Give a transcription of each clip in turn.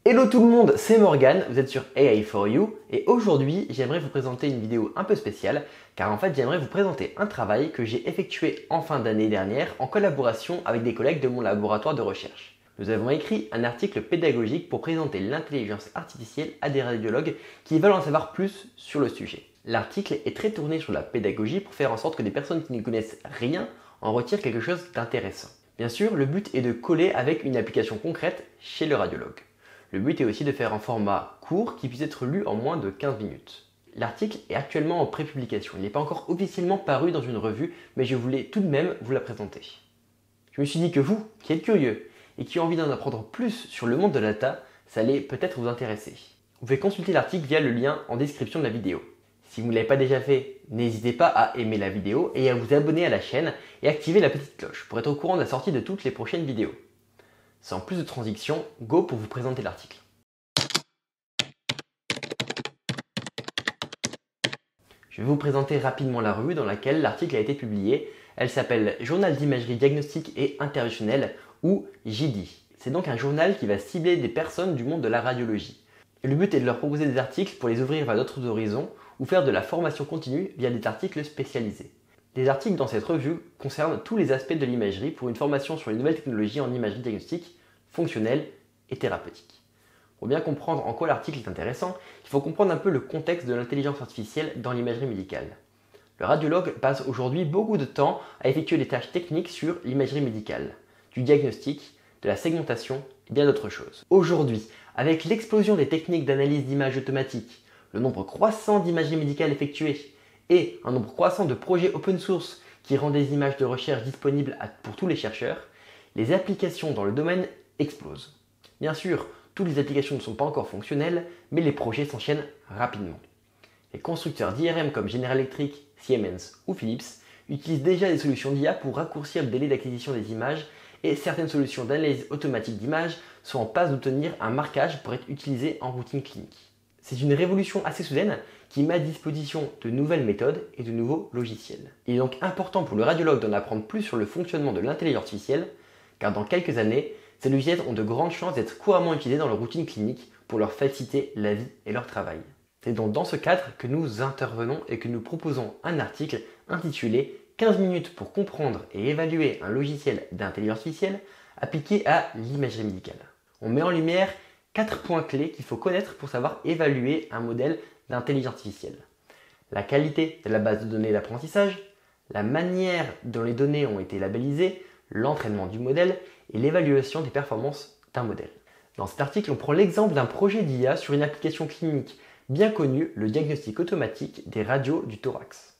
Hello tout le monde, c'est Morgan, vous êtes sur AI4U et aujourd'hui j'aimerais vous présenter une vidéo un peu spéciale car en fait j'aimerais vous présenter un travail que j'ai effectué en fin d'année dernière en collaboration avec des collègues de mon laboratoire de recherche. Nous avons écrit un article pédagogique pour présenter l'intelligence artificielle à des radiologues qui veulent en savoir plus sur le sujet. L'article est très tourné sur la pédagogie pour faire en sorte que des personnes qui ne connaissent rien en retirent quelque chose d'intéressant. Bien sûr, le but est de coller avec une application concrète chez le radiologue. Le but est aussi de faire un format court qui puisse être lu en moins de 15 minutes. L'article est actuellement en pré-publication, il n'est pas encore officiellement paru dans une revue, mais je voulais tout de même vous la présenter. Je me suis dit que vous, qui êtes curieux et qui avez envie d'en apprendre plus sur le monde de la data, ça allait peut-être vous intéresser. Vous pouvez consulter l'article via le lien en description de la vidéo. Si vous ne l'avez pas déjà fait, n'hésitez pas à aimer la vidéo et à vous abonner à la chaîne et activer la petite cloche pour être au courant de la sortie de toutes les prochaines vidéos. Sans plus de transition, go pour vous présenter l'article. Je vais vous présenter rapidement la revue dans laquelle l'article a été publié. Elle s'appelle Journal d'imagerie diagnostique et interventionnelle ou JDI. C'est donc un journal qui va cibler des personnes du monde de la radiologie. Et le but est de leur proposer des articles pour les ouvrir vers d'autres horizons ou faire de la formation continue via des articles spécialisés. Les articles dans cette revue concernent tous les aspects de l'imagerie pour une formation sur les nouvelles technologies en imagerie diagnostique, fonctionnelle et thérapeutique. Pour bien comprendre en quoi l'article est intéressant, il faut comprendre un peu le contexte de l'intelligence artificielle dans l'imagerie médicale. Le radiologue passe aujourd'hui beaucoup de temps à effectuer des tâches techniques sur l'imagerie médicale, du diagnostic, de la segmentation et bien d'autres choses. Aujourd'hui, avec l'explosion des techniques d'analyse d'images automatiques, le nombre croissant d'imagerie médicale effectuées et un nombre croissant de projets open source qui rendent des images de recherche disponibles pour tous les chercheurs, les applications dans le domaine explosent. Bien sûr, toutes les applications ne sont pas encore fonctionnelles, mais les projets s'enchaînent rapidement. Les constructeurs d'IRM comme General Electric, Siemens ou Philips utilisent déjà des solutions d'IA pour raccourcir le délai d'acquisition des images et certaines solutions d'analyse automatique d'images sont en passe d'obtenir un marquage pour être utilisées en routine clinique. C'est une révolution assez soudaine qui met à disposition de nouvelles méthodes et de nouveaux logiciels. Il est donc important pour le radiologue d'en apprendre plus sur le fonctionnement de l'intelligence artificielle, car dans quelques années, ces logiciels ont de grandes chances d'être couramment utilisés dans leur routine clinique pour leur faciliter la vie et leur travail. C'est donc dans ce cadre que nous intervenons et que nous proposons un article intitulé 15 minutes pour comprendre et évaluer un logiciel d'intelligence artificielle appliqué à l'imagerie médicale. On met en lumière 4 points clés qu'il faut connaître pour savoir évaluer un modèle d'intelligence artificielle. La qualité de la base de données d'apprentissage, la manière dont les données ont été labellisées, l'entraînement du modèle et l'évaluation des performances d'un modèle. Dans cet article, on prend l'exemple d'un projet d'IA sur une application clinique bien connue, le diagnostic automatique des radios du thorax.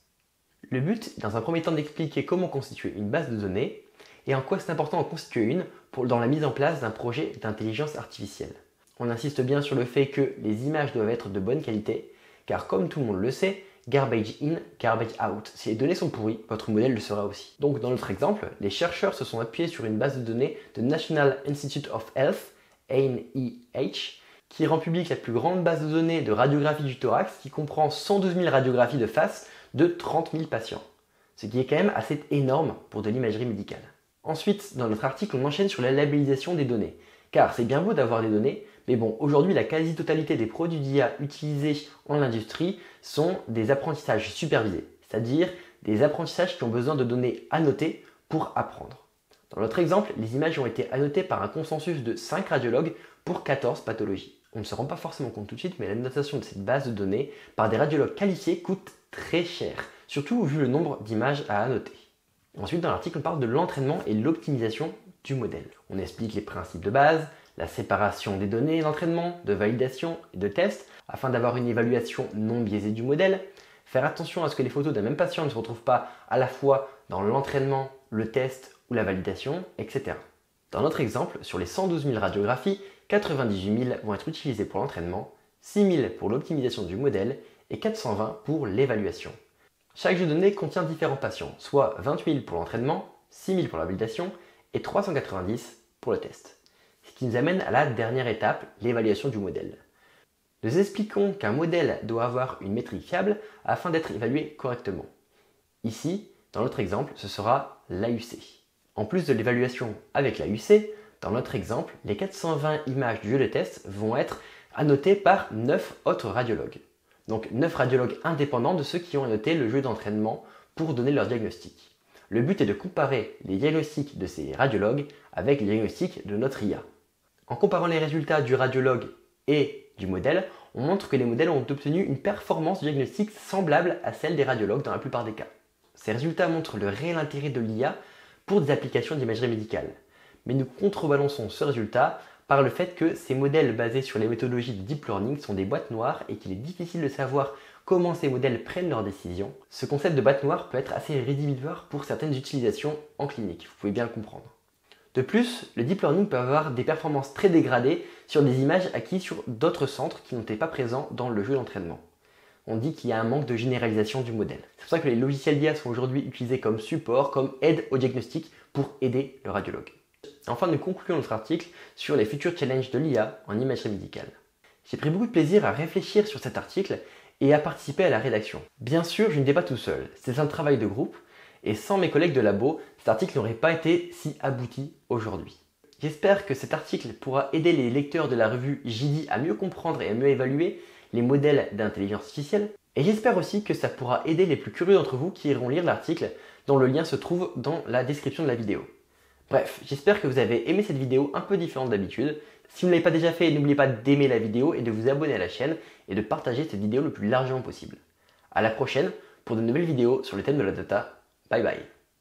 Le but est dans un premier temps d'expliquer comment constituer une base de données et en quoi c'est important d'en constituer une dans la mise en place d'un projet d'intelligence artificielle. On insiste bien sur le fait que les images doivent être de bonne qualité, car comme tout le monde le sait, garbage in, garbage out. Si les données sont pourries, votre modèle le sera aussi. Donc dans notre exemple, les chercheurs se sont appuyés sur une base de données de National Institute of Health, NIH, qui rend publique la plus grande base de données de radiographie du thorax, qui comprend 112 000 radiographies de face de 30 000 patients. Ce qui est quand même assez énorme pour de l'imagerie médicale. Ensuite, dans notre article, on enchaîne sur la labellisation des données. Car c'est bien beau d'avoir des données, mais bon, aujourd'hui, la quasi-totalité des produits d'IA utilisés en industrie sont des apprentissages supervisés, c'est-à-dire des apprentissages qui ont besoin de données annotées pour apprendre. Dans notre exemple, les images ont été annotées par un consensus de 5 radiologues pour 14 pathologies. On ne se rend pas forcément compte tout de suite, mais l'annotation de cette base de données par des radiologues qualifiés coûte très cher, surtout vu le nombre d'images à annoter. Ensuite, dans l'article, on parle de l'entraînement et l'optimisation du modèle. On explique les principes de base, la séparation des données d'entraînement, de validation et de test, afin d'avoir une évaluation non biaisée du modèle, faire attention à ce que les photos d'un même patient ne se retrouvent pas à la fois dans l'entraînement, le test ou la validation, etc. Dans notre exemple, sur les 112 000 radiographies, 98 000 vont être utilisées pour l'entraînement, 6 000 pour l'optimisation du modèle et 420 pour l'évaluation. Chaque jeu de données contient différents patients, soit 28 000 pour l'entraînement, 6 000 pour la validation et 390 pour le test. Ce qui nous amène à la dernière étape, l'évaluation du modèle. Nous expliquons qu'un modèle doit avoir une métrique fiable afin d'être évalué correctement. Ici, dans notre exemple, ce sera l'AUC. En plus de l'évaluation avec l'AUC, Dans notre exemple, les 420 images du jeu de test vont être annotées par 9 autres radiologues. Donc 9 radiologues indépendants de ceux qui ont annoté le jeu d'entraînement pour donner leur diagnostic. Le but est de comparer les diagnostics de ces radiologues avec les diagnostics de notre IA. En comparant les résultats du radiologue et du modèle, on montre que les modèles ont obtenu une performance diagnostique semblable à celle des radiologues dans la plupart des cas. Ces résultats montrent le réel intérêt de l'IA pour des applications d'imagerie médicale. Mais nous contrebalançons ce résultat par le fait que ces modèles basés sur les méthodologies de deep learning sont des boîtes noires et qu'il est difficile de savoir comment ces modèles prennent leurs décisions. Ce concept de boîte noire peut être assez rédhibitoire pour certaines utilisations en clinique, vous pouvez bien le comprendre. De plus, le deep learning peut avoir des performances très dégradées sur des images acquises sur d'autres centres qui n'étaient pas présents dans le jeu d'entraînement. On dit qu'il y a un manque de généralisation du modèle. C'est pour ça que les logiciels d'IA sont aujourd'hui utilisés comme support, comme aide au diagnostic pour aider le radiologue. Enfin, nous concluons notre article sur les futurs challenges de l'IA en imagerie médicale. J'ai pris beaucoup de plaisir à réfléchir sur cet article et à participer à la rédaction. Bien sûr, je n'étais pas tout seul, c'est un travail de groupe, et sans mes collègues de labo, cet article n'aurait pas été si abouti aujourd'hui. J'espère que cet article pourra aider les lecteurs de la revue JD à mieux comprendre et à mieux évaluer les modèles d'intelligence artificielle, et j'espère aussi que ça pourra aider les plus curieux d'entre vous qui iront lire l'article dont le lien se trouve dans la description de la vidéo. Bref, j'espère que vous avez aimé cette vidéo un peu différente d'habitude. Si vous ne l'avez pas déjà fait, n'oubliez pas d'aimer la vidéo et de vous abonner à la chaîne et de partager cette vidéo le plus largement possible. A la prochaine pour de nouvelles vidéos sur le thème de la data. Bye bye.